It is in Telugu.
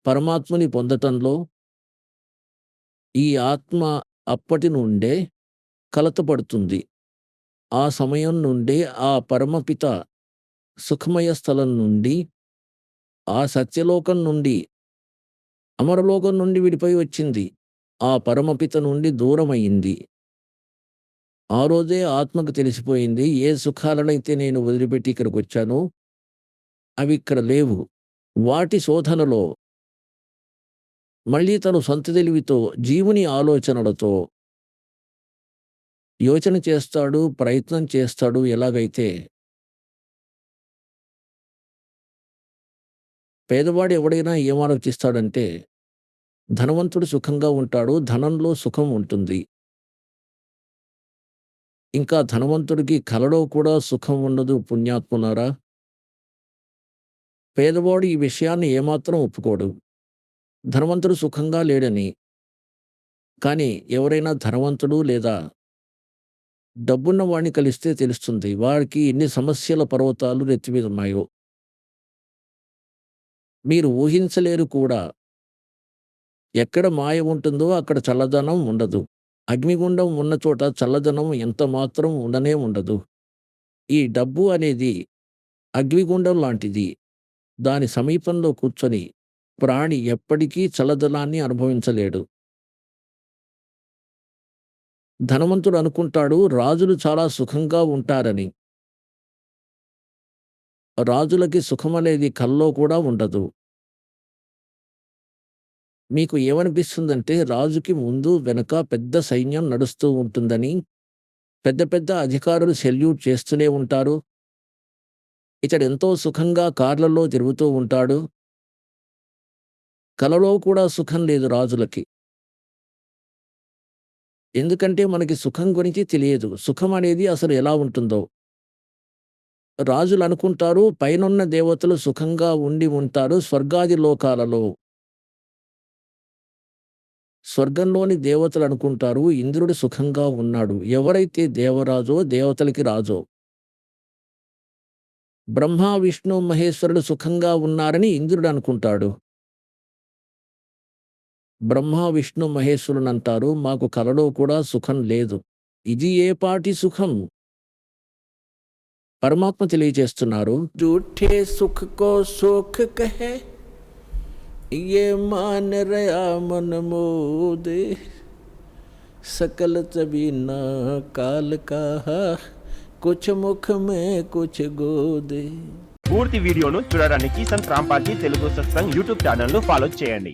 పరమాత్మని పొందటంలో ఈ ఆత్మ అప్పటి నుండే కలతపడుతుంది. ఆ సమయం నుండే ఆ పరమపిత సుఖమయ స్థలం నుండి, ఆ సత్యలోకం నుండి, అమరలోకం నుండి విడిపోయి వచ్చింది. ఆ పరమపిత నుండి దూరమయింది. ఆ రోజే ఆత్మకు తెలిసిపోయింది, ఏ సుఖాలనైతే నేను వదిలిపెట్టి ఇక్కడికొచ్చానో అవి ఇక్కడ లేవు. వాటి శోధనలో మళ్ళీ తను సొంత తెలివితో, జీవుని ఆలోచనలతో యోచన చేస్తాడు, ప్రయత్నం చేస్తాడు. ఎలాగైతే పేదవాడు ఎవడైనా ఏమాలోచిస్తాడంటే, ధనవంతుడు సుఖంగా ఉంటాడు, ధనంలో సుఖం ఉంటుంది. ఇంకా ధనవంతుడికి కలలో కూడా సుఖం ఉండదు పుణ్యాత్ములారా. పేదవాడు ఈ విషయాన్ని ఏమాత్రం ఒప్పుకోడు. ధనవంతుడు సుఖంగా లేడని. కానీ ఎవరైనా ధనవంతుడు లేదా డబ్బున్న వాడిని కలిస్తే తెలుస్తుంది, వాడికి ఎన్ని సమస్యల పర్వతాలు నెత్తి మీద ఉన్నాయో. మీరు ఊహించలేరు కూడా. ఎక్కడ మాయ ఉంటుందో అక్కడ చల్లదనం ఉండదు. అగ్నిగుండం ఉన్న చోట చల్లదనం ఎంత మాత్రం ఉండనే ఉండదు. ఈ డబ్బు అనేది అగ్నిగుండం లాంటిది. దాని సమీపంలో కూర్చొని ప్రాణి ఎప్పటికీ చల్లదనాన్ని అనుభవించలేడు. ధనవంతుడు అనుకుంటాడు రాజులు చాలా సుఖంగా ఉంటారని. రాజులకి సుఖమనేది కల్లో కూడా ఉండదు. మీకు ఏమనిపిస్తుందంటే రాజుకి ముందు వెనక పెద్ద సైన్యం నడుస్తూ ఉంటుందని, పెద్ద పెద్ద అధికారులు సెల్యూట్ చేస్తూనే ఉంటారు. ఇతడెంతో సుఖంగా కార్లలో తిరుగుతూ ఉంటాడు. కలలో కూడా సుఖం లేదు రాజులకి. ఎందుకంటే మనకి సుఖం గురించి తెలియదు. సుఖం అనేది అసలు ఎలా ఉంటుందో. రాజులు అనుకుంటారు పైనున్న దేవతలు సుఖంగా ఉండి ఉంటారు స్వర్గాది లోకాలలో. స్వర్గంలోని దేవతలు అనుకుంటారు ఇంద్రుడు సుఖంగా ఉన్నాడు. ఎవరైతే దేవరాజో, దేవతలకి రాజో. బ్రహ్మ, విష్ణు, మహేశ్వరుడు సుఖంగా ఉన్నారని ఇంద్రుడు అనుకుంటాడు. బ్రహ్మ, విష్ణు, మహేశ్వరుని అంటారు మాకు కలలో కూడా సుఖం లేదు. ఇది ఏ పాటి సుఖం? పరమాత్మ తెలియజేస్తున్నారు, జూఠే సుఖ కో సుఖ కహే ये मान रया मन मोदे सकल तबीना काल का कुछ मुख में कुछ गोदे। పూర్తి వీడియోను చూడడానికి సంత్ రాంపాజీ తెలుగు సత్సంగ్ యూట్యూబ్ ఛానల్ ను ఫాలో చేయండి.